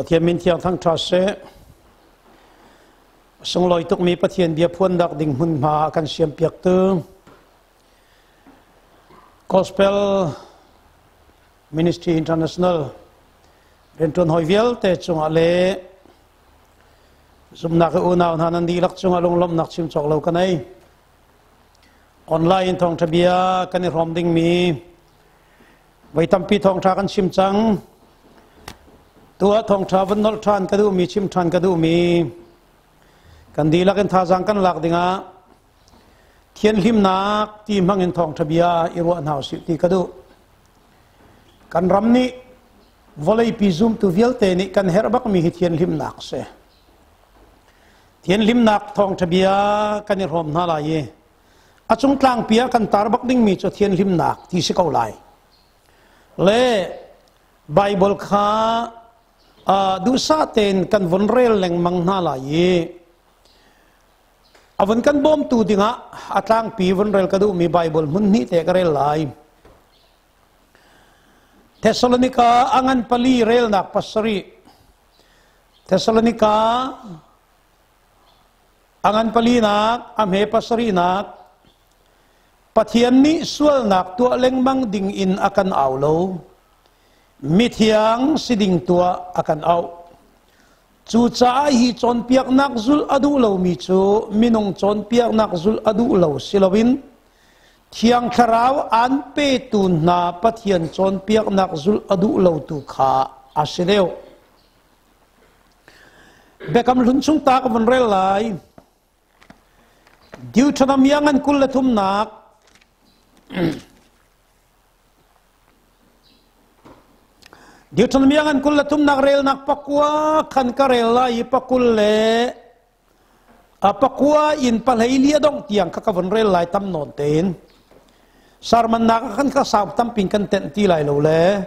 Pathian min thiang thang tha se song loi tuk mi Pathian bia phuan dak ding hun ma kan siam piak tu Gospel Ministry International ren tuan hoi vialte chunga le 𝗚𝗡𝗏𝗏 unaw hanan di lak chunga lawm nak chim chok lo kanai online thawngṭha bia kan rom ding mi vai tampi thawngṭha kan chim chang tua thawngṭha van nol than ka du mi chim than ka du mi kan di lakin tha jang kan lak dinga thian hlimnak ti mangin thawngṭha bia irwa naw si ti ka du kan ram ni volei pi zoom tu vialte ni kan herbak mi hi thian hlimnak se thian hlimnak thawngṭha bia kan rom na la ye achung tlang pia kan tarbak ding mi cho thian hlimnak ti si ko lai le bible kha du sa ten kan von rel leng mang na la ye avon kan bom tu dinga atlang pi von rel ka du mi bible mun ni te ka rel lai Thessalonica angan pali rel nak pasari Thessalonica angan pali nak amhe pasari nak Pathian ni sual nak tua lengmang ding in akan aulo mithiang siding tua akan au chu cha hi chon piak nak zul adu lo mi chu minung chon piak nak zul adu lo silawin thiang tharau an pe tu na Pathian chon piak nak zul adu lo tu kha asileo bekam lun chung ta ka von rel lai Deuteronomy angan kullathum nak Deuteronomy angan kullathum nak rel nak pakwa khan ka rel lai pakul le pakwa in palhailia dong tiang ka von rel lai tam non ten sarman nak kan ka sam tam ping kan ten ti lai lo le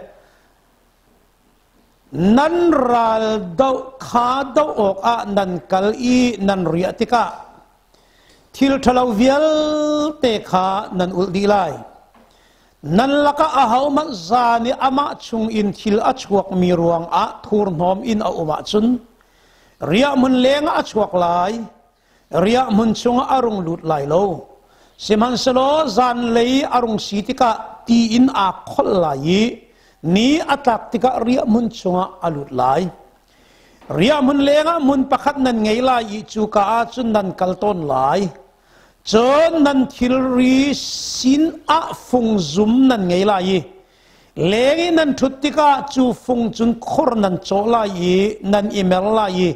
nan ral dau kha dau ok a nan kal i nan ria tika thil thalau vial te kha nan ul di lai nan laka a hawma zani ama chung in thil a chuak mi ruang a thur nom in a uma chun ria mun lenga a chuak lai ria mun chunga arung lut lai lo siman selo zan lei arung sitika ti in a khol lai ni atak tika ria mun chunga alut lai ria mun lenga mun pakhat nan ngei lai chu ka a chun nan kalton lai chon nan thil ri sin a phung zum nan ngei lai lengi nan thutika chu phung chun khor nan cho lai nan email lai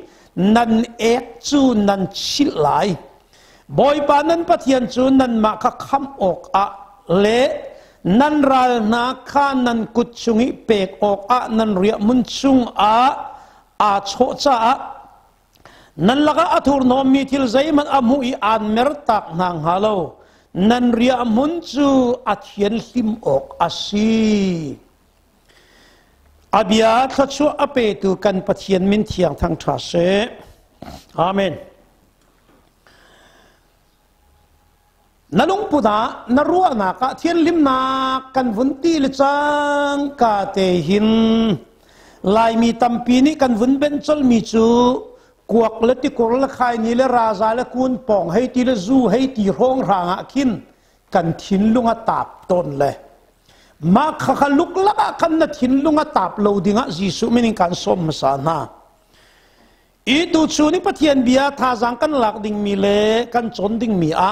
nan ek chu nan chil lai boy pa nan Pathian chu nan ma kha kham ok a le nan ral na kha nan kut chungi pek ok a nan ria mun chung a cho cha nan laka athur nom mi thil zaiman amu I an mer tak nang halo nan ria mun chu athian hlim ok asi abia thachu ape tu kan Pathian min thiang thang tha se amen nalung puda narua na ka thian limna kan vunti le chang ka te hin lai mi tampi ni kan vun ben chol mi chu kuak le ti kor la khai ni le raza le kun pong hei ti le zu hei ti rong ranga kin kan thin lunga tap ton le ma kha kha luk la kan na thin lunga tap lo dinga jisu mening kan som sa na I tu chu ni Pathian bia tha jang kan lak ding mi le kan chon ding mi a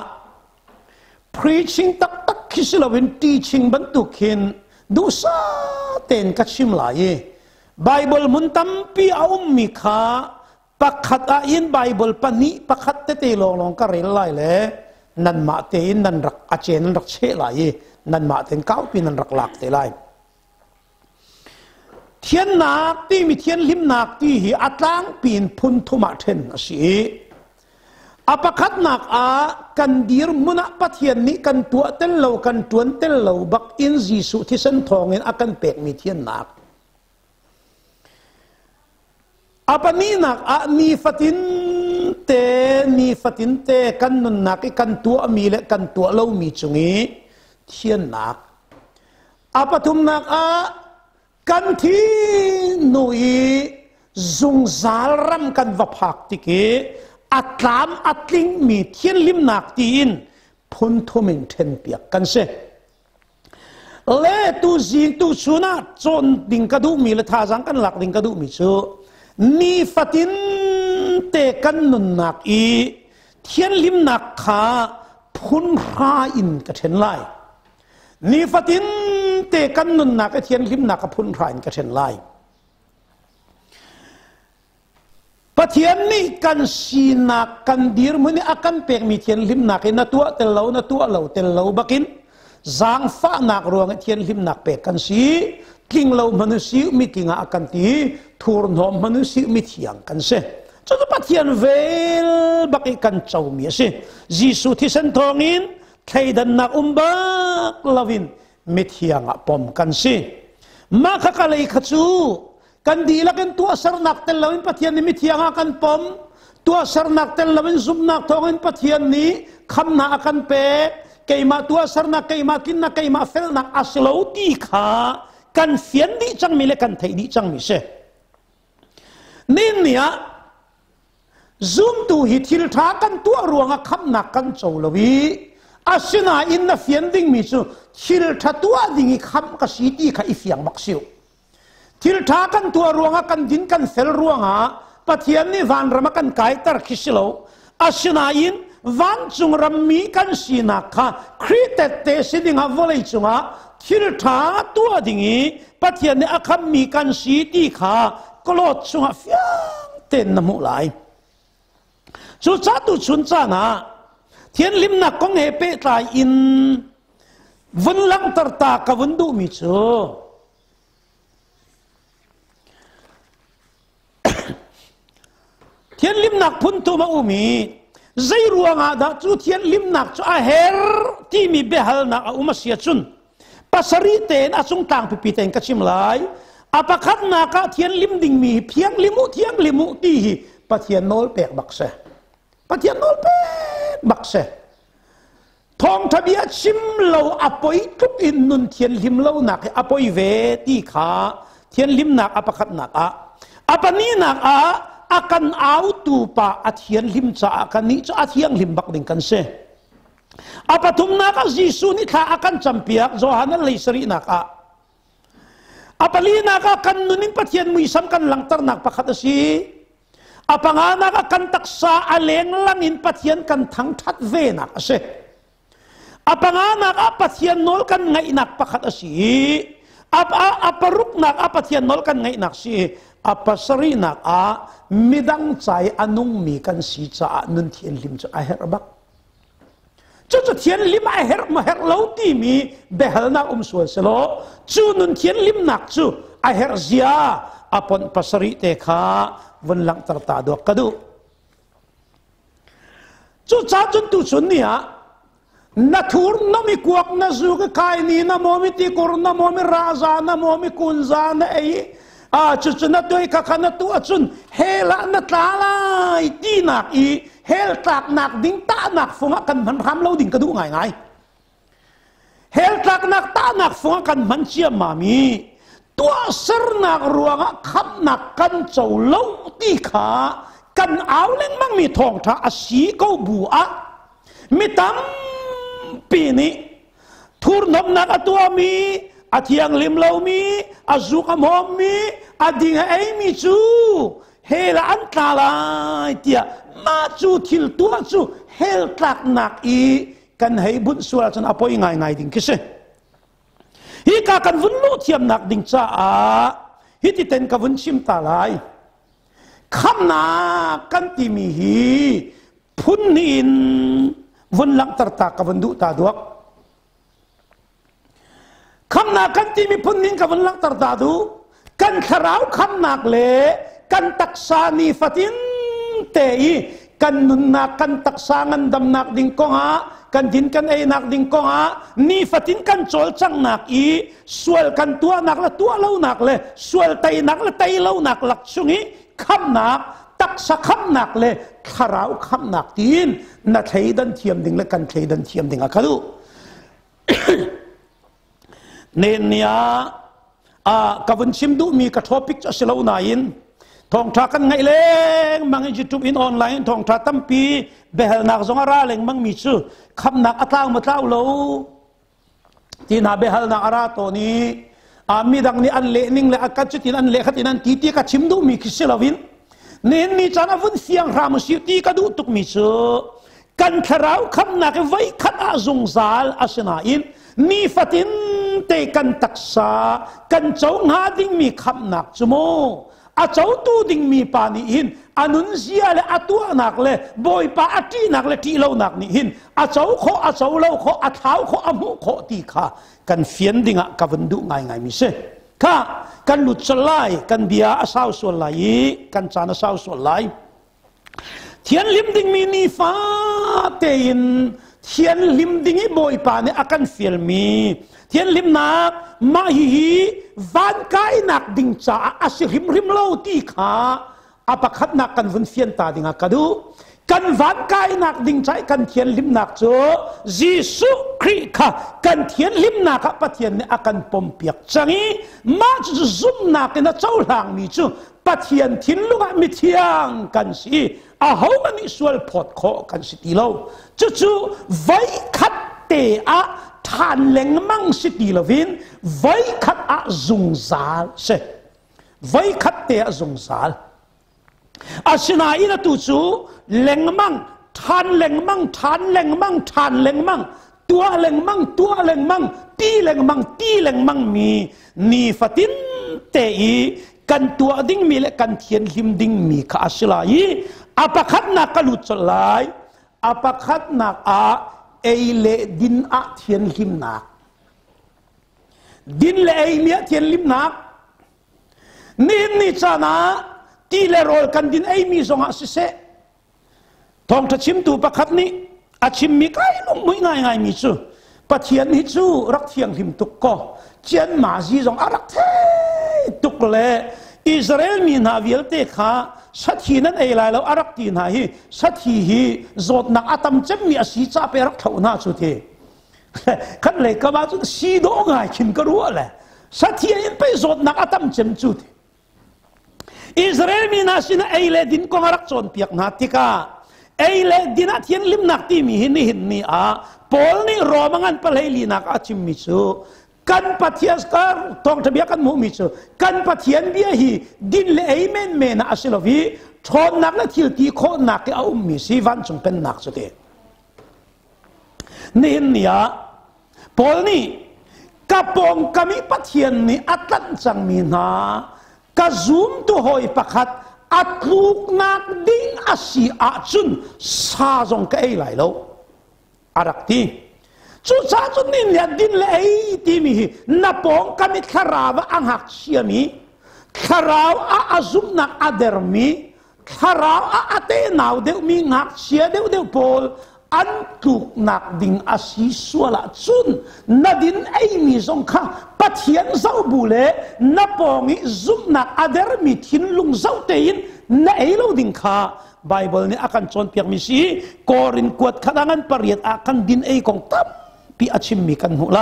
preaching tak tak kisilawin teaching bantukin du sa ten kachim lai Bible mun tampi mi kha pakhat a in Bible pani pakhat te long ka rel lai le nan ma te in nan rak a chen nan rak che lai nan ma ten kau pi nan rak lak te lai thian nak ti mi thian lim nak ti hi atlang pin phun thuma then asi apakhat nak a kan dir muna Pathian ni kan tua tel lo kan tuan tel lo bak in jisu thi san thong in akan pek mi thian nak apani nak a ni fatin te kan nun nak kan tua mi le kan tua lo mi chungi thian nak apathum nak a kan thi nui zung zal ram kan vaphak tiki atlam atling mi thian lim nak tin phun thumin then piak kan se le tu jing tu chuna chon ding ka du mi le tha jang kan lak ding ka du mi chu ni fatin te kan nun nak i thian lim nak kha phun ra in ka then lai ni fatin te kan nun nak ka thian lim nak ka phun ra in ka then lai Pathian ni kan sinak kan dir muni akan pek mi thian lim nak na tua tel lo bakin zang fa nak ruang thian lim nak pek kan si king lo manusi mi kinga akan ti thur nom manusi mi thiang kan se chu Pathian vel baki kan chau mi se jisu thi san thongin thaidan nak umbak lavin mi thianga pom kan si ma kha kalai khachu kan di lakin tua sarnak tel lawin Pathian ni mithiang akan pom tua sarnak tel lawin zumnak thongin Pathian ni khamna akan pe keima tua sarnak keima kinna keima felnak aslo ti kha kan fian di chang mi le kan thai di chang mi se nin nia zum tu hi thil tha kan tua ruanga khamnak kan chawlawi asina inna fian ding mi chu thil tha tua dingi kham ka si ti kha ifiang maksiu thil tha kan tua ruanga kan din kan fel ruanga Pathian ni van rama kan kai tar khisilo asina in van chung ram mi kan sina kha kritet te sidinga volei chunga thil tha tua dingi Pathian ni akham mi kan si ti kha kolot chunga fiang ten namu lai chu cha tu chun cha na thian lim na kong he pe tai in vun lang tar ta ka vun du mi chu thian lim nak phun tu ma umi zai ruanga da chu thian lim nak chu a her ti mi behal na a umasia chun pasari ten a chung tang pi ten ka chim lai apakhat na ka thian lim ding mi phiang limu ti hi Pathian nol pek bakse Pathian nol pek bakse thong thabia chim lo apoi tuk in nun thian lim lo nak apoi ve ti kha thian lim nak apakhat nak a apani nak a akan au tu pa athian lim cha akan ni cha athiang lim bak ding kan se apatum na ka jisu ni kha akan champiak johana leisri na ka apali na ka kan nunin Pathian mui sam kan langtar nak pakhat si apangana ka kan taksa aleng langin Pathian kan thang that ve nak ase apangana ka Pathian nol kan ngai nak pakhat si aparuk nak Pathian nol kan ngai nak si apasari nak a midang chai anung mi kan si cha nun thian lim cha a her bak chu thian lim a her ma her lo ti mi behal na sual selo chu nun thian lim nak chu a her zia apon pasari te kha vun lang tar ta do kadu chu cha chun tu chun nia na thur no mi kuak na zu ka kai ni na mo mi ti kur na mo mi raza na mo mi kunza na ei chu na toy ka khana tu achun hela na tlalai ti nak i hel tak nak ding ta nak funga kan man ram lo ding ka du ngai ngai hel tak nak ta nak funga kan man chia mami tua ser nak ruanga khap nak kan chau lo ti kha kan aw leng mang mi thong tha asi ko bu a mi tam pi ni thur nom nak atua mi athiang lim lo mi azuk amom mi ading ai mi chu hela an tlalai tia ma chu thil tua chu hel tak nak i kan hei bun sual chan apoi ngai ngai ding kise hi ka kan vun lu thiam nak ding cha a hi ti ten ka vun chim ta lai kham na kan ti mi hi phun in vun lang tar ta ka vun du ta duak kham na kan ti mi phun nin ka vun lang tar ta du kan kharau kham nak le kan taksa ni fatin te i kan nun na kan taksa ngan dam nak ding ko ha kan din kan ai nak ding ko ha ni fatin kan chol chang nak i sual kan tua nak la tua lo nak le sual tai nak la tai lo nak lak chungi kham nak taksa kham nak le kharau kham nak tin na thei dan thiam ding le kan thei dan thiam ding a khalu nen nia kavun chim du mi ka topic cha selo na in ทองทักกันไงเล้งมังยูทูบอินออนไลน์ทองทักตั้มปีเบลนักซงอาราเล้งมังมิชูคำนักอัตลาวมาเล่าโลที่นาเบลนักอาราตัวนี้มีดังนี้อันเล่นิ่งเล่อากาศจุดที่อันเล่ขัดที่นั่นตีกัดชิมดูมีคิสลาวินเน้นนี่จานาวุนเสียงรามสิตีกัดูตุกมิชูกันขราวคำนักไว้ขัดอาซงซาลอาชนาอินนี่ฟัตินเตกันตักษากันเจ้าหาดิ้งมีคำนักจโมอาเจ้าตูดิ้งมีปานีหินอนุนเสียเลอาตัวนักเลบอยปาอตีนักเลที่เล่านักนี่หินอาเจ้าโคอาเจ้าเล่าโคอาเท้าโคอามุโคตีขากันเฟียนดิ้งอะกันดูง่ายมิเสข้ากันหลุดสลายกันเบียอาสาวส่วนไหลกันจานอาสาวส่วนไหลเทียนลิมดิ้งมีนีฟ้าเตียนเทียนลิมดิ้งบอยปาเนี่ยอากันเฟียลมีเทียนลิมนักมาฮีวันกายนักดิ้งจ้าอาศิริมริมเล่าตีขาอาปะคัดนักกันวันเฟียนตาดิ้งกระดูกันวันกายนักดิ้งใจกันเทียนลิมนักโจยิสุคริกะกันเทียนลิมนักปะเทียนเนี่ยอากันปมเปียกจังงี้มาจุซุ่มนักเนี่ยเจ้าหลังมีจูปะเทียนทิ้งลุงมิเทียงกันสิอาหามันนี่ส่วนพอดโคกันสิตีเล่าจู่ไว้คัดเตะทานเล็งมั่งสิตีละวินไว้คัดอาซุงซาลเสไว้คัดเตะซุงซาลอาชนาอินตุจูเล็งมั่งทานเล็งมั่งทานเล็งมั่งทานเล็งมั่งตัวเล็งมั่งตัวเล็งมั่งตีเล็งมั่งตีเล็งมั่งมีนีฟัตินเตอีกันตัวดิ้งมีและกันเทียนหิมดิ้งมีข้าอาชลายอาปะคัดนักกลุจลายอาปะคัดนักเอเลดินอาเทียนหิมนักดินเลเมียเทียนหิมนักนี่จานะตีเลโรกันดินเอมีซงอาเสทองทัชิมตูปะคัดนี้อาชิมมีใครลงมือง่ายมีจูปะเทียนนี้จูรักเทียงหิมตุกก็เจียนมาซีซงอารักเทตุกเลอิสราเอลมีนาวิลเตขาสัตย์นั้นเอไลแล้วอารักตีนายสัตย์ฮีจดนักอาตมเจมีอาศีจ้าไปรักเท่าหน้าสุดเทขันเลยก็มาจุดสีดงายขินก็รู้อะไรสัตย์ยังไปจดนักอาตมเจมจุดอิสราเอลมีนาสินะเอเลดินก็มารักจนเปียกนาติกาเอเลดินอาทิยนลิมนักที่มีหินนี่ปอลนี่รอมังอันเปลลีนักอาชิมมิซูกันปัทยาสการทองทบียกันมุมิจูกันปัทยันเบียฮีดินเลไอเมนเมนอาศิลวีทอนนักและทิลตีโคนักเอามิสีวันจงเป็นนักสุดเองนี่เนี่ยพอนี่กับปองกามิปัทยันนี่อัตลันจังมีนากับซูมตัวหอยปักขัดอัตลูกนักดิ้งอาศิอาจุนซาจงเกยไหลโลอารักตีจุดจ้าจุดนี้เนี่ยดินเลยที่มีนับปองกามิขราวอังหักเชียมีขราวอาซุมนักอาเดรมีขราวอาเตนาวเดวมีหักเชียเดวโพลอันถูกนักดิ่งอาศิสวละจุนนัดินไอมีสงข้าปัทยันเจ้าบุเล่นับปองซุมนักอาเดรมีทิ้งลุงเจ้าเตียนนัเอโลดิ่งข้าไบเบิลนี่อาการจนเปียกมิสีกอรินกวดขนังปริยัติอาการดินไอของตั้มปีอาชิมมีกันหัวไหล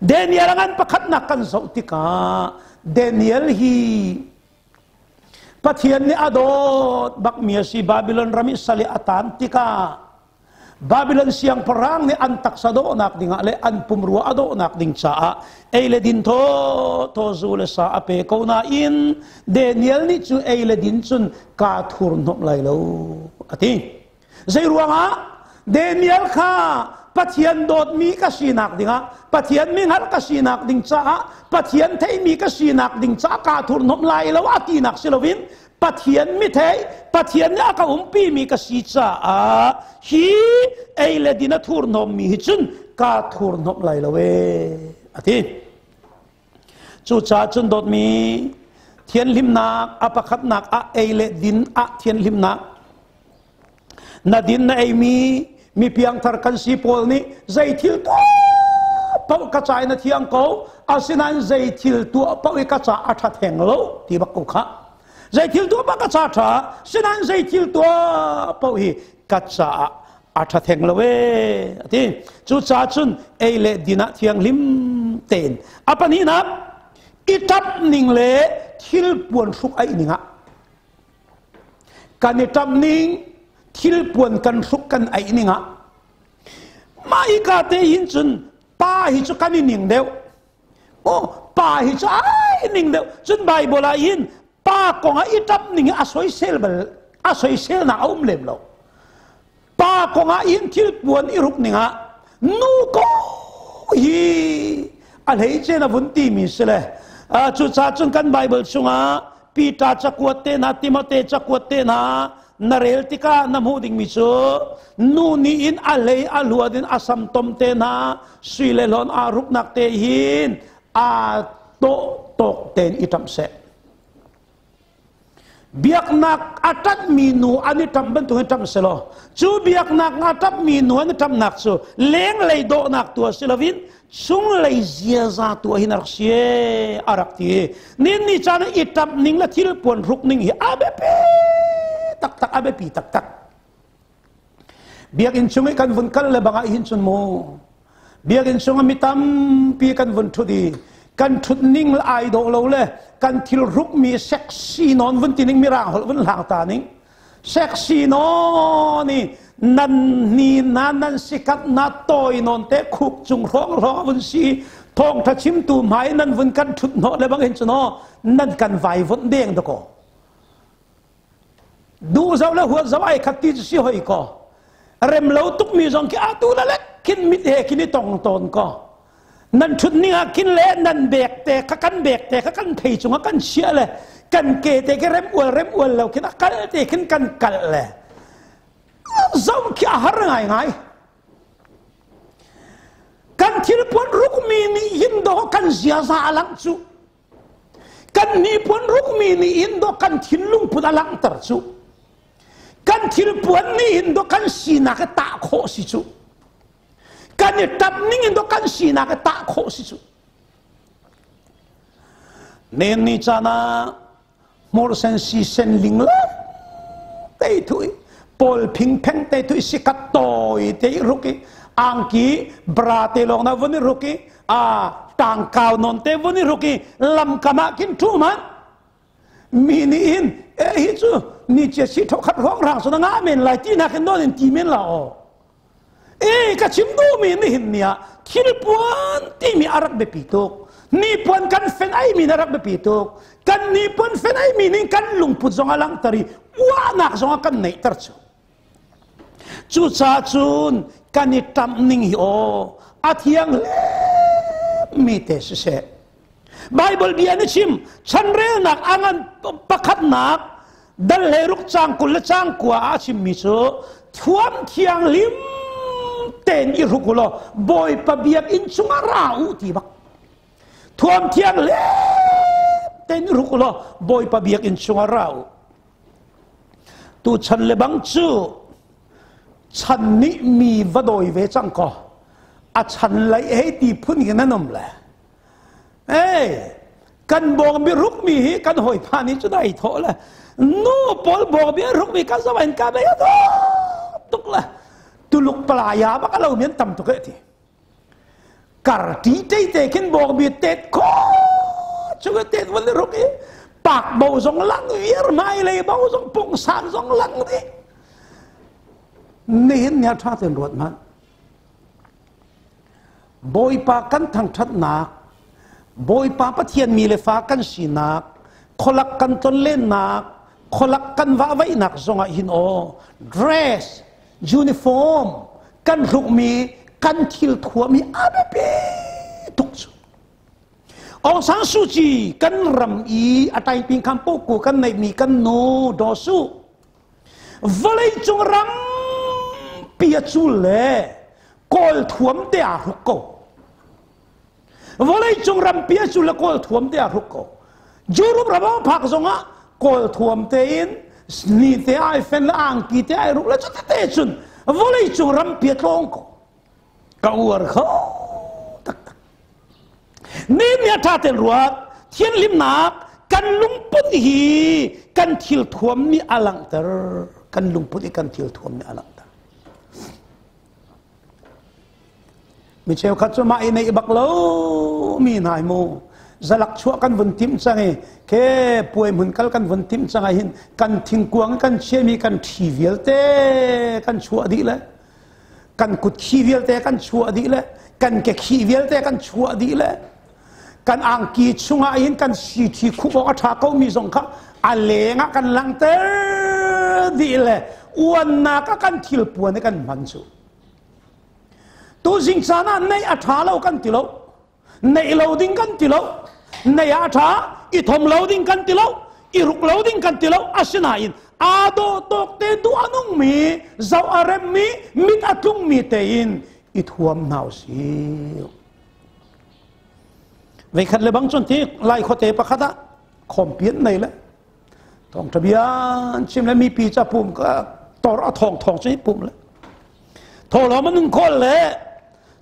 เดนิเอลงันประคัดนักกันสาวติกาเดนิเอลฮีปัทยันนี่อดบักเมียสีบาบิลอนรามิสเลอาตันติกาบาบิลอนเสียงพรังนี่อันตักสะโดนักดิ่งอะไรอันปุ่มรัวอโดนักดิ่งจ้าเอเลดินโทจูเลสาอเปโกนาอินเดนิเอลนี่จูเอเลดินจุนกาทูร์นหกไหลแล้วอธิใจรัวงะเดนิเอลข้าปัทยันโดดมีกษีนักดิ่งปัทยันมีหักกษีนักดิ่งจ้าปัทยันเทมีกษีนักดิ่งจ้ากาทูร์นหกไหลแล้วอธินักสิลวินปัทยันมิเทปัทยันเนี่ยก็ปีมีกษีจ้าฮีเอเลดินทูร์นมีจุนกาทูร์นหกไหลแล้วเวอธิจุจ้าจุนโดดมีเทียนลิมนักอปะคัดนักเอเลดินเทียนลิมนักนาดินเอมีเพียงทาร์กันสีโพลนี่ใจทิลตัวปากกระจายนาเทียงเขาอาศินันใจทิลตัวปากกระจายอัฐแทงโลที่บักกุขะใจทิลตัวปากกระจายท่าศินันใจทิลตัวปากกระจายอัฐแทงโลเวที่จุดจ้าจุนเอเลดินาเทียงลิมเตนอปนี้นะอิทับนิ่งเลทิลปวนสุกไอหนิงะ กันในจำนิ่งทิลปวนกันสุกกันไอ้นี่งะมาอีกาเตยินจนป้าหิจุกันนี่หนิงเดียวโอ้ป้าหิจุไอ้หนิงเดียวจนใบโบราณยินป้ากงอีจำนิ่งอาศัยเซลเบลอาศัยเซลน่าอุ้มเล็บเราป้ากงอินทิลปวนอีรุกนี่งะนูก็ฮีอะไรเจน่าวุ่นตีมิสเลยจุดจนกันไบเบิลชุงะปีตาจักวดเตนะติโมเตจักวดเตนะนาเรลติกาน้ำหูดิ่งมิจูนูนี่อินอะไรอาลัวดินอาสัมตมเตนะสุยเลลอนอารุกนักเตหินอาโตตกเตนอิตัมเสบิยกนักอาตัดมีนูอันนี้ทำเป็นตัวให้ทำเสลอจูบิยกนักอาตัดมีนูอันนี้ทำนักจูเลี้ยงเลยโดนักตัวเสลวินซุงเลยเสียซาตัวหินักเสียอารักตีนี่จานอิตับนิ่งละทิลปวนรุกนิ่งฮีอาเบปีตักอาเบปีตักบิยกอินซุงกันวุ่นกันเลยบางอินซุนโมบิยกอินซุงมิตามปีกันวุ่นทุดีกันทุดนิ่งละไอโดเราเลยกันทิลรุกมีเซ็กซี่นอนวุ่นตีนิ่งมีร่างวุ่นหางตานิ่งเซ็กซี่นอนนี่นั่นนี่นั่นสิกัดนัดโตยนอนเตะคุกจุงร้องวุ่นสีทองทัชิมตูหมายนั่นวุ่นกันทุดโนเลยบางเห็นจนนั่นกันไฟวุ่นเด้งตะโกดูเจ้าแล้วหัวเจ้าไอ้ขัดตีสิหอยก็เริ่มเล่าตุกมีจงกี้อาตูละเล็กกินมิดเฮกินนี่ตองตนก็นั่นชุดนี้กินเล่นั่นเบกแต่กันเบกแต่กันเพยจงกันเชี่ยเลยกันเกตแต่เริ่มอวลแล้วกินกันเตะกินกันกัดเลยzong kia harangai ngai kan thil pon rukmi ni indo kan ziaza alang chu kan ni pon rukmi ni indo kan thilung put alang tar chu kan thil pon ni indo kan sina ka ta kho si chu kan ni tap ni indo kan sina ka ta kho si chu nen ni chana mor sen si sen ling la tei thui Paul Ping Peng te tu isikat toy te ruki angki brate long na vuni ruki tangkaw non te vuni ruki lam kama kin tuman mini in hitu ni che si thok khat rong rang so na nga men lai ti na ken non in ti men la o ka chim do mi ni hin nia thil puan ti mi arak be pitok ni puan kan fen ai mi arak be pitok kan ni puan fen ai mi ni kan lung put zong alang tari wa nak zong kan nei tar chu chu cha chun kan ni tam ning hi o athiang le mi te se Bible bian ni chim chanrel nak angan pakhat nak dal le ruk chang kul le chang kwa a chim mi so thuam thiang lim ten i rukulo boy pa biak in chunga rau ti bak thuam thiang le ten rukulo boy pa biak in chunga rau tu chan le bang chuฉันนี่มีวดอยเวจังก็ฉันไล่ให้ตีพุ่นกันนั่นนั่นแหละกันบอกมีรุกมีกันหอยพานี้จะได้โถละนู้ปอลบอกมีรุกมีกันสวรรค์กันไปก็ตุกละตุลุกปลายาบักเราเมียนต่ำตุกทีการที่ใจเตะขึ้นบอกมีเตะก็ช่วยเตะวันนี้รุกปากเบาสองลังเวียร์ไม่เลยเบาสองปงสามสองลังนี่นี่เห็นเนี่ยท่าเต็มรถมันบอยปากันทางทัดนักบอยปาปะเทียนมีเลฟ้ากันสีนักขลักกันต้นเล่นนักขลักกันว่าไว้นักทรงหินโอ dress uniform กันรุกมีกันทิลทัวมีอาเบเปทุกสุองสังสุจีกันรำอีอัตายปิงคำปูกูกันในมีกันโนดอสุวลัยจงรำเปียจูเล่กอลทวมเดียรุกโกวลัยจงรำเปียจูเล่กอลทวมเดียรุกโกจูรุบระบ้าพักจงะกอลทวมเตียนนี่เตไอเฟนละอังกีเตไอรุกแล้วจะเตะจุนวลัยจงรำเปียตรงโกกอวร์เขานี่เนี่ยท่าเต็นรัวเทียนลิมนักกันลุงปุ่นฮีกันทิลทวมมีอลังเตอร์กันลุงปุ่นกันทิลทวมมีอลังเตอร์มิเชลคัตสมาอินในบักโลมีนายโม จะลักชัวกันวันทิมจังไงแค่ป่วยเหมือนกันวันทิมจังไงหินกันทิ้งกวางกันเชื่อมีกันทีวิลเต้กันชัวดีเลยกันกุดขีวิลเต้กันชัวดีเลยกันแกขีวิลเต้กันชัวดีเลยกันอ่างกีชุงหินกันสีที่คุบอัฐาเขามีสงฆ์อันเลงกันลังเต้ดีเลยอ้วนนักกันทิลปวนกันมันจูตัวสิงสานะในอัฐาเรากันติโลในเราดิ้งกันติโลในอัฐาอิทมเราดิ้งกันติโลอิรุกเราดิ้งกันติโลอาชนาอินอาโดตกเตดูอนุมีเจ้าอาเรมมีมิตรตุงมีเตอินอิทวมนาวสิเวคัดเลยบางจนที่ไล่ขเตปะขัดคอมเพียนในละทองทะเบียนชิมแล้วมีปีจะปุ่มก็ต่อเอาทองใช้ปุ่มเลยโทรหลอมมันนึงคนเลย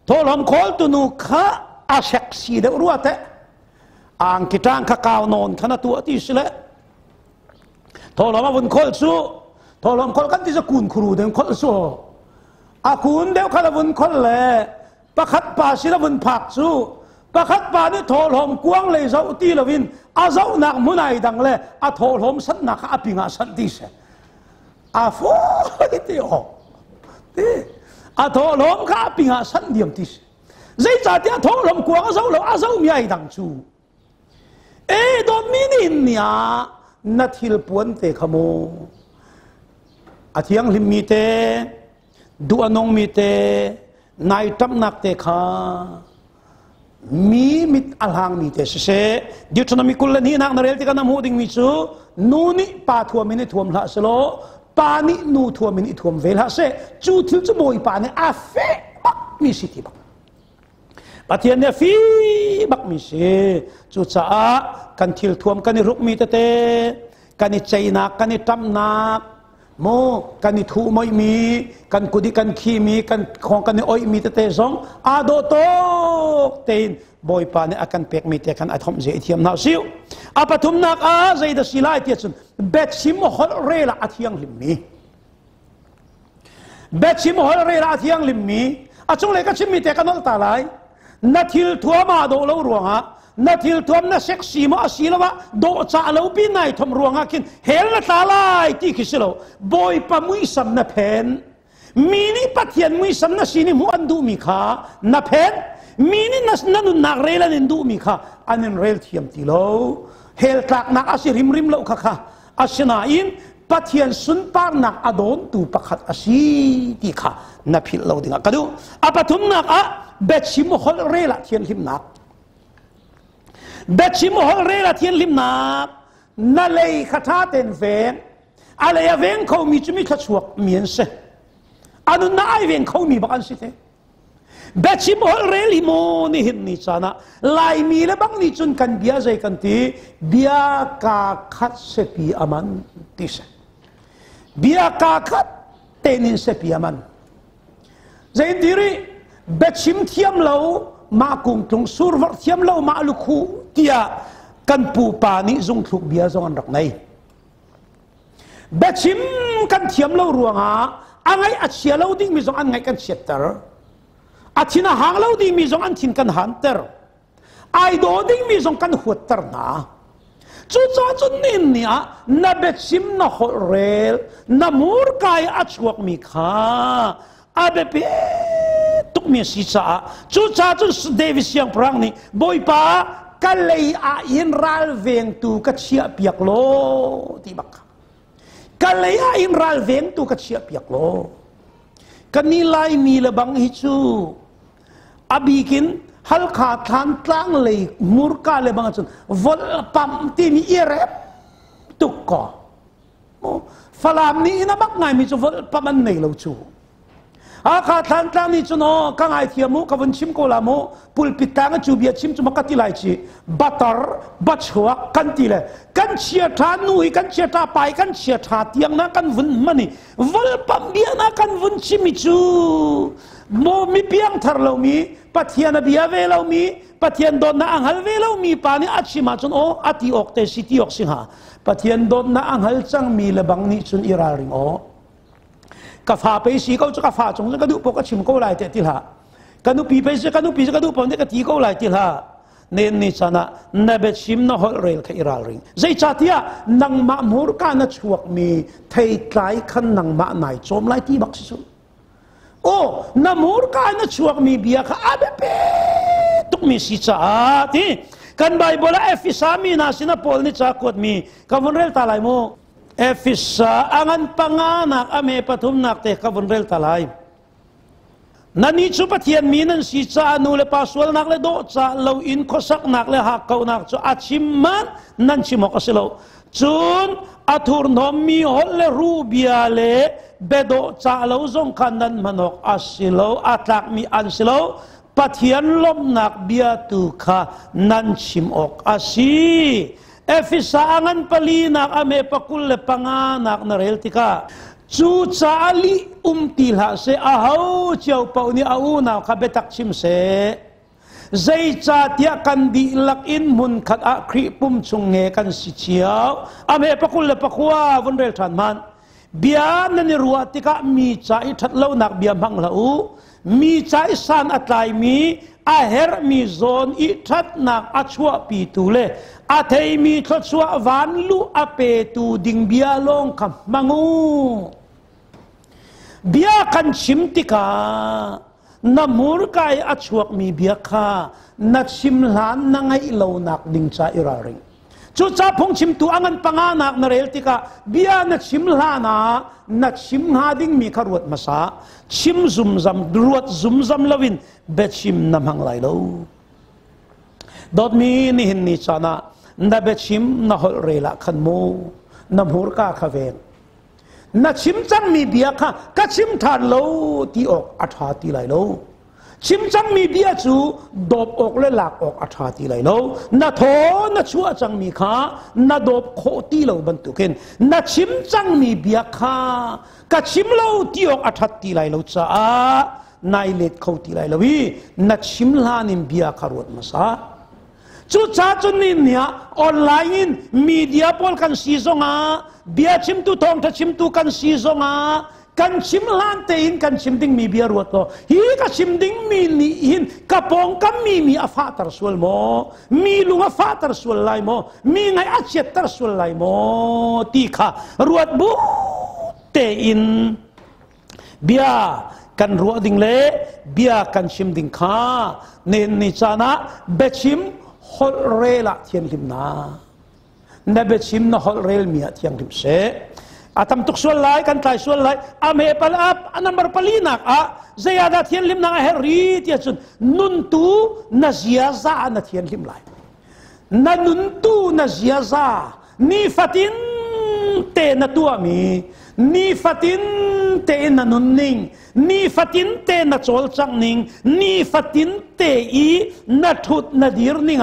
โทรหลอมคนตัวนูข้าอาเช็คสีเดือดรัวเตะอ่างกิจางข้าก้าวนอนขณะตัวที่สิเลยโทรหลอมมาวันคนสู้โทรหลอมคนกันที่จะกุนครูเดิมคนสู้อากุนเดียวข้าวันคนเลยประคัดป่าสิละวันผักสู้ประคัดป่านี่โทรหลอมกวางเลยเจ้าตีละวินอาเจ้าหนักมุนัยดังเลยอาโทรหลอมสันนักอาปิงาสันติเสอาฟูที่ออกอาโทรหลอมข้าปิงาสันเดียมติเสใจจ่าที่อาโทรหลอมกวางอาเจ้าเราอาเจ้ามีไอ้ดังชูโดนมินินเนี่ยนัดทิลปวนเตะขโมอาทิยังลิมมีเตดูอนงมีเตนายตับนักเตะขามีมิตรอัลฮังมีเตเสดิวชนมีกุลนี่นักนเรลที่กันน้ำหูดิ่งมีชูนูนี่ปาทัวมินิทัวมละสโลปานินูทัวมินิทัวมเวลาเสจูทิลจะโมยปานี่อาเฟบักมีสิทิบักปะเทียนเนี่ยฟีบักมีสิจูจ้ากันทิลทัวมกันนี่รุกมีเตกันนี่ใจนักกันนี่ตับนักโมกันนี่ทูมอยมีกันกุดิกันขีมีกันของกันนี่อ้อยมีเตซองอาโดโตเตนบอยปานี่อากันเปกมีเตกันอาทอมเจเทียมนาซิวอาปทุมนักอาใจเดสิลายเทียนเบ็ดชิมฮอลเรลอาทิยังลิมมีเบ็ดชิมฮอลเรลอาทิยังลิมมีอาจงเลยก็ชิมมีเตกันนอตาไลนัทิลทัวมาโดเลวรวงฮะนัทิลทัวมนัเซ็กซี่มาสิลวะโดจ่าเลวปีนายทมรวงฮะกินเฮลนัตาไลที่คิดสิโลบอยปามุยสัมนัเพนมีนี่ปัทยันมุยสัมนัสินิมุอันดูมีขานัเพนมีนี่นันุนักเรลันดูมีขาอันนั้นเรลเทียมติโลเฮลตักนักอาศิริมริมโลกค่ะอาชนาอินปัทยันสุนปารนักอดอนตูปักขัดอาศิติขานับพิลโลดิงกระดูอาปทุมนักเบ็ดชิมฮอลเรลเทียนหิมนักเบ็ดชิมฮอลเรลเทียนหิมนักนั่นเลยคาถาเต็นเวงอะไรเวงเขามีจุดมีขชวกเมียนเสอันนั้นนายเวงเขามีบังสิเตเบ็ดชิมฮอลเรลิโมนี่หินนิจานะลายมีและบังนิจุนกันเบียใจกันทีเบียกาคัดเสปีอามันติเสเบียกาคัดเตนินเสปีอามันใจดีรีเบ็ดชิมเทียมเรามากุงตรงสุรวัตเทียมเรามาลุคูเตียกันปูปานิจงถูกเบียจงอันรักในเบ็ดชิมกันเทียมเรารวงอ่ะอันไงอัจฉริยะเราดิ้งมีจงอันไงกันเฉียดเตอร์อัจฉริยะหางเราดิ้งมีจงอันทิ้งกันหันเตอร์ไอโดดิ้งมีจงกันหัวเตอร์นะจุดจุดนี้เนี่ยนับเบ็ดชิมนักเรลนับมูร์กายอัจฉริยะมีข้าอาเบเปตุกมีสิจ้าจุดจุดเดวิสยังพรังนี่บอยป้ากัลเลยอาอินรัลเวงตูกัดเชียเปียกโลที่บักกัลเลยอาอินรัลเวงตูกัดเชียเปียกโลกันนี่ไลมีละบังฮิจูอาบีกินฮัลขาดทันตั้งเลยมูร์กาเลยบังจุนวอลปั๊มที่มีเอเรบตุกก่อฟลามนี่นะบักไงมีจูวอลปั๊มมันในเราจูอาคาทันตั้งนี่จุนอ๋อกังไอเทียมูกับวันชิมโกลามูปุลปิดตางจูเบียชิมจุมากัติไลจีบัตเตอร์บัตชัวกันตีเลยกันเชียทานุยกันเชียทาไปกันเชียทาเตียงนักกันวุ่นมันนี่วอลปั๊มเบียนักกันวุ่นชิมิจูโมมีเพียงทาร์เรามีปัทยานเบียเวเรามีปัทยานโดนนักอังฮัลเวเรามีปานี่อัดชิมาจุนอ๋ออัติออกเตสิติออกสิงหาปัทยานโดนนักอังฮัลจังมีละบังนี่จุนอิราริงอ๋อกาฟ้าไปสีเขาจะกาฟ้าจงจะกระดูกปกชิมเขาไหลเตติละกระดูกปีไปสีกระดูกปีกระดูกปนเด็กตีเขาไหลติละ เนนิชนะนเบชิมนหอเรลขอิราลริงใจจัดยานังมะมูรกาณชวกมีเทยไกลขันนังมะไหนโจมไล่ที่บักซิสุโอ้นมูรกาณชวกมีเบียข้าอาเบเปตุกมีสิจ่าที่กันไบเบิลเอฟิสามีนาสินาโพลนิจากวดมีคำวันเรลตาไลโมเอฟิสาอังันปังานักอเมปทุมนักเตะคำวันเรลตาไลนันนี่ชุปเทียนมีนันสิจ่านูเลปัสวลนักเลโดจ่าเราอินโคสักนักเลหักเกานักจ่าอาชิมมันนันชิมอกสิโลจุนอัทุรนอมมีฮอลเลรูบิอาเลเบโดจ่าเราจงคันนันมนกอาสิโลอัตลักมีอันสิโลปัทยันลมนักเบียตุขานันชิมอกอาศีเอฟิสางันปลีนักอเมปกุลเลปังานักนเรลติกาจูจาลีติลาเสอาหูเจ้าเป่านี่อาอูนาขบตักชิมเสใจจัดยากันดีลักอินมุนขัดอัครีปุ่มชงเงกันสิเชียวอเมปกุลเลปกัววันเรลทันมันเบียนันรัวติกามีใจทัดเล่านักเบียมังลาอูมีใจสันอัตไลมีอาเฮรมีโซนอิทัดนักอัชวะปีตูเลอาเทมีทศววันลูอเปตูดิงเบียลงคำมังูเบียกันชิมติกานมูรกายอัชวกมีเบียข้านัดชิมหลานนังไอเหล่านักดิงใจอิราริงจุดจ้าพงชิมตัวอันปังานักนเรลติกาเบียนัดชิมหลานานัดชิมหาดิ้งมีขรวดมาซาชิมซุมซัมรวดซุมซัมลวินเบชิมนำหังไหลโลดอดมีนิหินนิชานะนเบชิมนหอเรละขันโมนมูรกาขเวนนัดชิมจังมีเบียค่ะก็ชิมทานโลที่ออกอัฐาติไหลโลชิมจังมีเบียจูดบอกอกและหลักออกอัฐาติไหลโลนัดโถนัดชัวจังมีค่ะนัดดบโคตีโลบรรทุกินนัดชิมจังมีเบียค่ะก็ชิมโลที่ออกอัฐาติไหลโลจ้านายเล็ดโคตีไหลโลวีนัดชิมลานิมเบียขรวดมาซาจุดจ้าจุนนี่เนี่ยออนไลน์มีเดียพอลกันซีซงอาเบียชิมตุทองถ้าชิมตุกันซีซงอากันชิมลานเตอินกันชิมดิ้งมีเบียรวดโตฮีก็ชิมดิ้งมีนี่อินกระปองกันมีอาฟาตรสวลโมมีลุงอาฟาตรสวลไลโมมีไงอาเจตรสวลไลโมตีขารวดบุเตอินเบียกันรวดดิ้งเล่เบียกันชิมดิ้งข้าเนนิจานะเบชิมฮอลเรลเทียนลิมนาเนเบชิมนะฮอลเรลมีเทียนลิมเสอาทำตุกส่วนไลกันไตส่วนไลอเมปลาอันนั้นบรปลีนักเจียดาเทียนลิมนาเฮรีที่จุนนุนตูนาเจียซานาเทียนลิมไลนานุนตูนาเจียซานี่ฟัตินเตนตัวมีนี่ฟัตินเตนนุนนิงนี่ฟัตินเตนโจลจังนิงนี่ฟัตินเตอีนาทุดนาดีร์นิง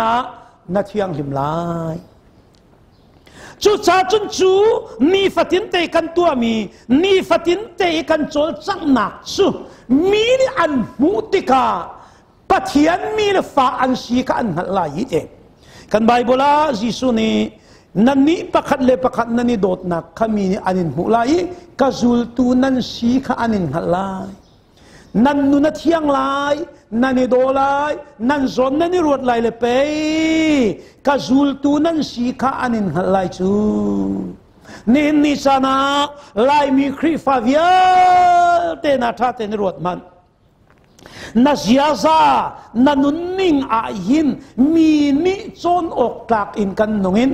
นาเทียงลิมไลจุดจ้าจุนจูนี่ฟัตินเตกันตัวมีนี่ฟัตินเตกันโจลจังนักจูมีนี่อันมุติกาปัทยันมีนฟ้าอันสีกันหันลายเองกันไบเบิลาจิสุนีนันนี่ประคัดเลประคัดนันนี่โดดนักขมีนี่อันนินมุลายกะจุลตูนันสีขอันนินหันลายนันนุนเทียงลายนันนี่โดลายนันซอนนันนี่รวดลายเลยไปกะจุลตูนันสีขอันนินหันลายจูนี่นิสานะลายมีครีฟาเวียเตนาท่าเตนรวดมันนัสยาซานันุนนิ่งอาหินมีนิจนออกจากอินกันนงิน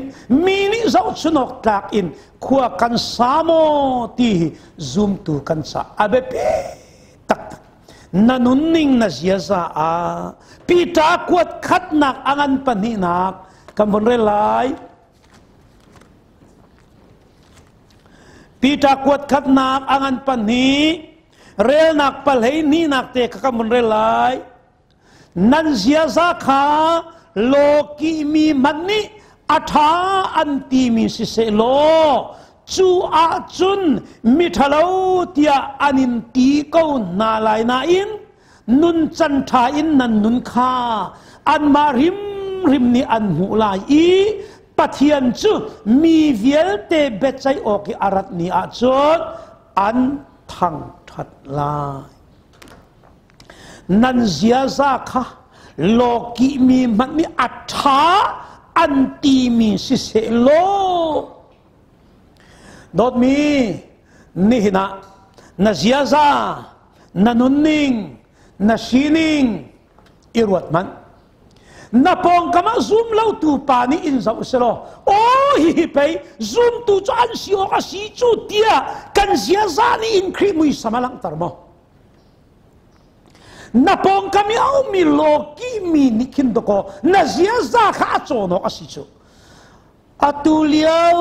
มีนิเจ้าชนออกจากอินขัวกันสามโมตีซุมตูกันสาอาเบเปตักนันุนนิ่งนัสยาซาอาปีตากวดขัดนักอันปนินักคำบนเรลายปีตากวดขัดนักอันปนิเรนักปะเลยนี่นักเตะขมุนเรลายนันเสียซาขาโลกีมีมันนี่อัฐาอันตีมีสิเซโลจูอาจุนมิทะเลเตียอันินตีเก้านาลายนาอินนุนจันทาอินนันนุนคาอันมาริมนี่อันหูลายอีปัทยันจูมีเวียลเตเบใจออกอารัตนีอาจุนอันทังทัดลายนันเสียซาค่ะ โลกิมีมันมีอัตถาอันตีมีสิเสโลดอดมีนี่นะนาเซียซานานุนนิงนาชีนิงอิรวดมันนาปองกามาซูมเล่าตูปานี่อินซาอุสโลโอ้ฮิไปซูมตูจานสิโอกาสีจูเตียกันเซียซานี่อินครีมุยสมาลังตารโมนาปองกามีเอามีโลกีมีนิคินตโกนาเซียซาข้าโจนโอกาสีจูอัตุเลียว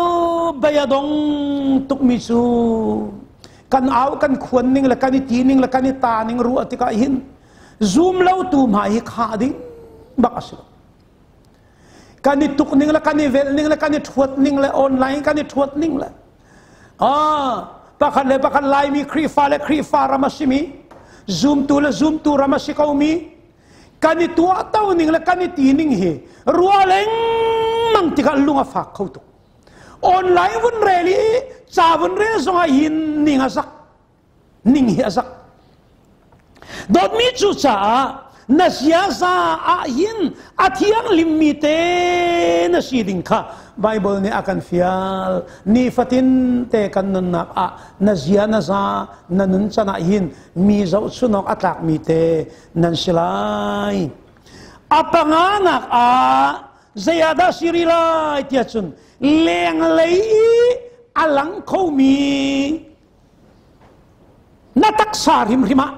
ใบยดงตุกมิจูกันเอากันขวนนิ่งละกันตีนิ่งละกันตานิ่งรู้อติกาหินซูมเล่าตูมาฮิขาดิ้งบักสิกันนี่ตุกนิ่งละกันนี่เวลนิ่งละกันนี่ทวดนิ่งละออนไลน์กันนี่ทวดนิ่งละปะคันเลยปะคันไลน์มีครีฟ้าและครีฟ้ารามาชิมีซูมตูและซูมตูรามาชิกามีกันนี่ตัวเต้านิ่งละกันนี่ตีนิ่งเฮรัวเล็งมังติกันลุงฝากเขาตุกออนไลน์วันเรลีจ่าวันเรส่งหินนิ่งสักนิ่งเฮสักโดดมีจุจ่านาเซียซาอาหินอาเทียงลิมิเตนาสีดิงค่ะไบเบิลนี่อากันฟิอัลนี่ฟัตินเตกันนันนักนาเซียนาซานันชนะหินมีเจ้าสุนกอัตลักมีเตนันสิไลอาปังานักzayada sirilai tiachun leng lei alang khomi natak sarim rima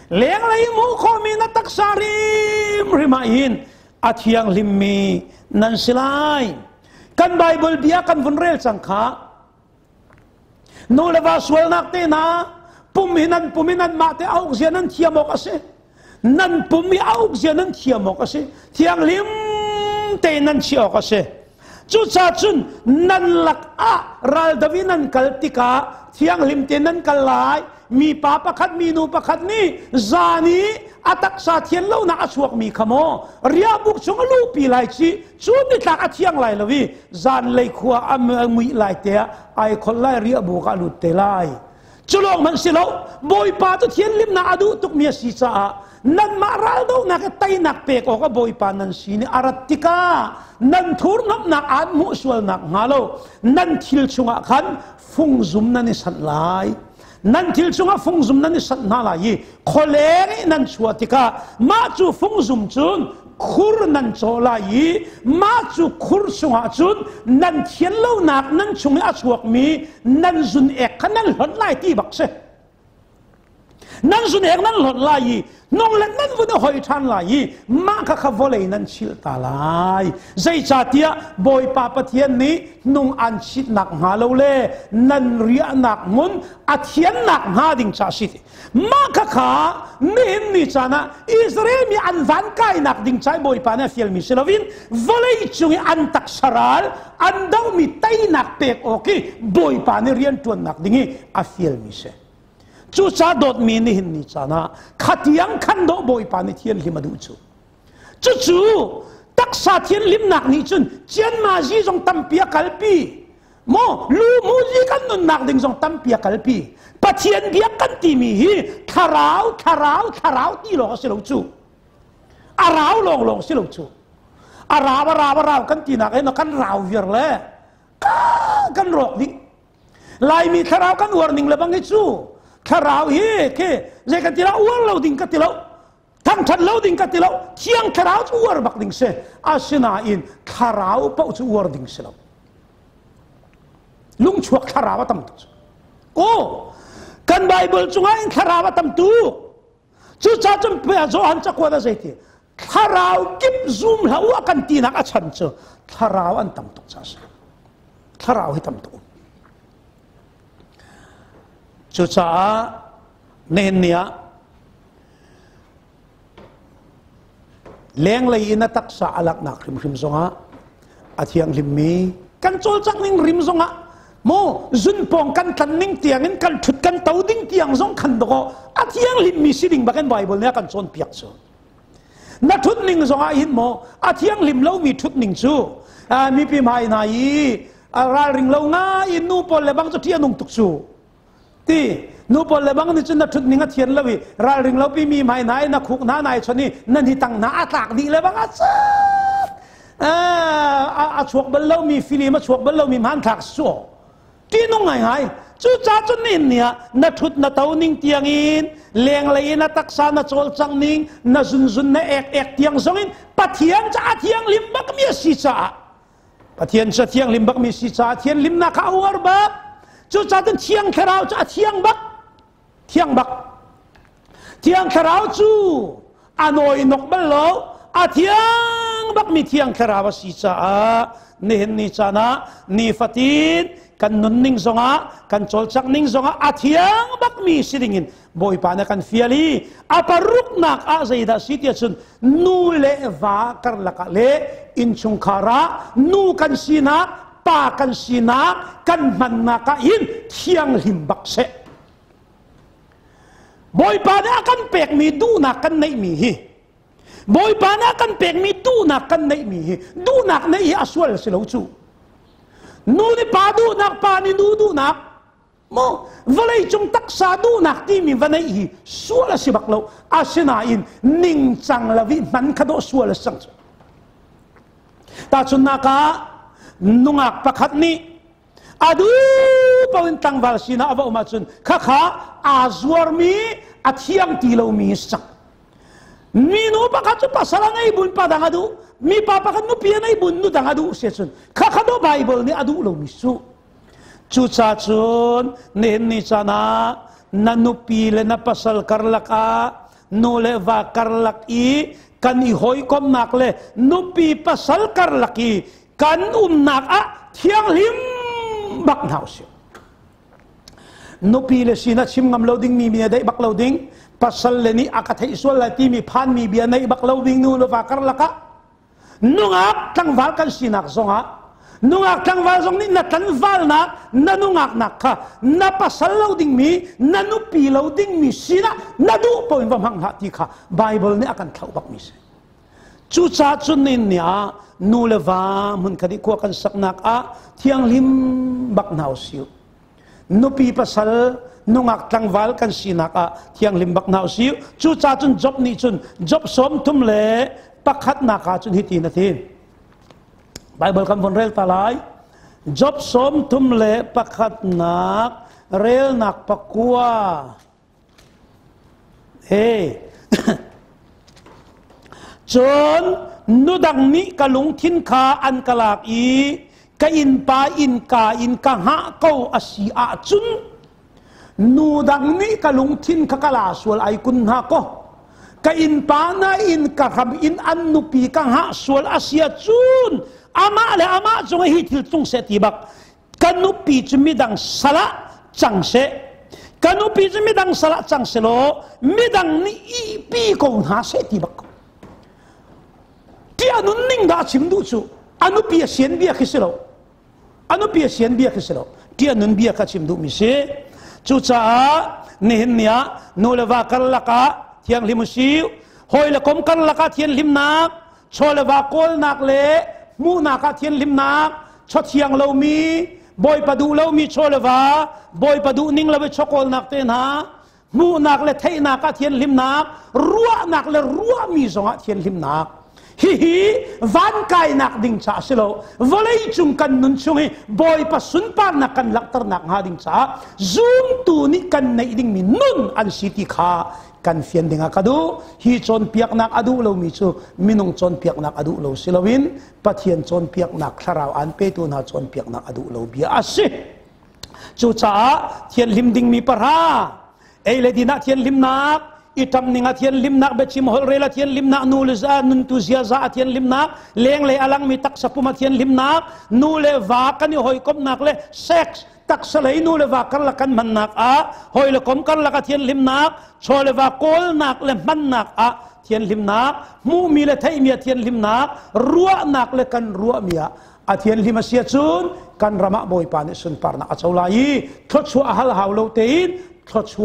leng lei mu khomi natak sarim rima in athiang limmi nan silai kan bible dia kan vunrel sangkha no leva swel nak te na puminan ma te au zianan thiamok ase nan pumi au zianan thiamok ase thiang limเตนันเชียวก็เสจุดชาจุนนันหลักรัลดาวินันกัลติกาเที่ยงลิมเตนันกัลลายมีป้าประคัดมีนูประคัดนี่จานีอัตักษาเทียนเล่านักสวกมีขโมเรียบุกชงลูปีไลชีจุดนี่ตักเที่ยงไลลวีจานเลยขัวมุยไลเตะไอคนไลเรียบุกอลุเตไลจุลองมันสิโลบอยป้าตุเทียนลิมนาอดูตุกเมียสีจ้านั่นมาราลดูนักไตนักเปกอก็บอยปานันสีนี่อารัติกานั่นทูร์นับนักอันมุสวลนักงาโลนั่นทิลชุงขันฟุงซุมนั่นสันลายนั่นทิลชุงฟุงซุมนั่นสันนาลายคนเล่นั่นสวติกามาจูฟุงซุมจุนขุรนั่นโจลายมาจูขุรชุงจุนนั่นเทียนเล่านักนั่นชุงอาสวกมีนั่นซุนเอกขันนั่นหลดไล่ที่บักเซนั่นสุนเอกนั่นหลดลายน้องเล่นนั่นวุ่นหอยทันลายมาข้าขวเลยนั่นชิลตาลายใจจัดเตียบอยป้าปะเทียนนี้นุ่งอันชิดหนักหาเลวเล่นั่นเรียหนักมุนอาเทียนหนักหาดิ่งจ่าสิมาข้านี่เห็นนี่จ้านะอิสราเอลมีอันวันกายหนักดิ่งใจบอยป้าเนี่ยฟิลมิสลาวินวอลเลยจุงอันตักสรัลอันดาวมีไตหนักเปกโอเคบอยป้าเนี่ยเรียนตัวหนักดิ่งอาฟิลมิสจูจ่าโดดมีนี่เห็นนี่จ้านะขัดยังขันโดบอยปานิเทียนลิมาดูจูตักษาเทียนลิมนักนี่จุนเจียนมาจีจงตั้มเปียกัลปีโมลูมูจีกันนุนนักดิ่งจงตั้มเปียกัลปีปะเทียนเบียกันตีมีฮีขาราวตีหลอกสิลูจูอาราวลงสิลูจูอาราวกันตีนักไอ้นักกันราวเวียร์เลยกันรอกดิลายมีขาราวกันวอร์นิ่งเลยบางไอ้จูขาราวเฮ้เคเจกันตีเราอ้วนเราดิ่งกันตีเราทั้งฉันเราดิ่งกันตีเราเที่ยงขาราวจะอ้วนบักดิ่งเสอาศินาอินขาราวเป้าจะอ้วนดิ่งเสเราลุงชวกขาราวตั้มตุโอ้กันไบเบิลจงไอ้ขาราวตั้มตุจุดจ้าจำเป็นจอันจะกวาดใจทีขาราวกิบซูมหัวกันตีนักฉันเจอขาราวอันตั้มตุจ้าสิขาราวให้ตั้มตุจุดจ้าเนียนเนียเลี้ยงเลยนัตักษาอัลักนักริมซงะอาทิยังริมมีกันโจลจักนิ่งริมซงะโมจุนปองกันทันนิ่งเตียงนินกันถุดกันเต้าดิ้งเตียงซงขันดอกอาทิยังริมมีสิดิ่งบักกันไบเบิลเนี่ยกันโจนเปียกโจนัทุดนิ่งซงะหินโมอาทิยังริมเล่ามีทุดนิ่งจูมีปีใหม่นายราริงเล่าง่ายนูปอลเลบังจุดที่นุ่งตุกจูที่ nu pol le bang ni chun na thut ninga thian lawi ral ring lo pi mi mai nai na khuk na nai choni nan hi tang na atak di le bang a a chuak bal lo mi film a chuak bal lo mi man thak so ti no ngai ngai chu cha chun nin nia na thut na tau ning tiang in leng lai na taksa na chol chang ning na zun zun na ek tiang zong in pathian cha thiang lim bak mi si cha pathian cha thiang lim bak mi si cha thian lim na ka war ba chu cha tin thiang kharau cha thiang bak thiang kharau chu anoi nok bal lo a thiang bak mi thiang kharau si cha ni hen ni cha na ni fatin kan nun ning zonga kan chol chak ning zonga athiang bak mi siringin boy pa na kan fiali aparuk nak a zaida sitia chun nu le va kar laka le in chung khara nu kan sina pa kan sina kan man na ka in thiang lim bak se boy pa na kan pek mi du na kan nei mi hi boy pa na kan pek mi du na kan nei mi hi du nak nei aswal se lo chu nu ni pa du nak pa ni du nak mo valai chung tak sa du nak ti mi vanai hi suala si baklo asina in ning chang lawi man khado suala sang ta chun naka nungak pakhat ni adu pawin tangwal sina ava uma chun kha azwar mi athiang ti lo mi sang mi no pakhat chu pasalangai bun padang adu mi papa kan nu pian ai bun nu dang adu se chun kha do bible ni adu lo mi su chu cha chun nen ni chana nanu pi le na pasal karlaka no le va karlak i kan i hoi kom nak le nu pi pasal karlaki kan nak a thiang lim bak nau se nu pi le sina chim ngam loading mi mi dai bak loading pasal le ni akathai swal la ti mi phan mi bia nei bak loading nu le va karlaka nungak tangwal kan sinak zonga nungak tangwal zong ni na tanwal nak na nungak nak ka na pasal loading mi na nupi loading mi sina na du po in bang hati ka bible ni akan thau bak mi se chu cha chun nin nia nu lewa mun kadi ko kan saknak a thiang lim bak nau siu nupi pasal nungak tangwal kan sinak a thiang lim bak nau siu chu cha chun job ni chun job som tum le pakhat naka chun hiti na thin bible kan von rel talai job som tum le pakhat nak rel nak pakua chon nudang ni kalung thin kha an kalak i ka in pa in ka ha ko asia chun nudang ni kalung thin kha kala sual ai kun ha ko ka in pa na in ka kham in an nu pi ka ha sual asia chun ama le ama chung hi thil tung se ti bak kan nu pi chumi dang sala chang se kan nu pi chumi dang sala chang se lo midang ni i pi ko ha se ti bak ti anu ning da chim du chu anu pi sian bia khiselo anu pi sian bia khiselo ti anu bia ka chim du mi se chu cha ni hin nia no le va kal laka thiang limusiu hoi la kom kan laka thian limnak chole va kol nak le mu naka thian limnak cho thiang lo mi boy padu lo mi chole va boy padu ning la chokol nak ten ha mu nak le thei naka thian limnak ruwa nak le ruwa mi zonga thian limnak hi van kai nak ding cha silo volei chung kan nun chung hi boy pa sun pa nak kan lak tar nak ha ding cha zoom tu ni kan nei ding mi nun an city kha kan fian dinga kadu hi chon piak nak adu lo mi chu minung chon piak nak adu lo silowin pathian chon piak nak tharau an pe tu na chon piak nak adu lo bia ase chu cha thian lim ding mi parha ei le dina thian lim nak itam ninga thian lim nak be chim hol rela thian lim nak nu le za nun tu zia za thian lim nak leng le alang mi tak sapuma thian lim nak nu le va kan ni hoi kom nak le sex tak salai nu le va kar la kan man nak a hoi le kom kar la ka thian lim nak cho le va kol nak le man nak a thian lim nak mu mi le thai mi thian lim nak ruwa nak le kan ruwa mia a thian lim sia chun kan rama boy pa ne sun par na a chaulai thot chu a hal haw lo tein thot chu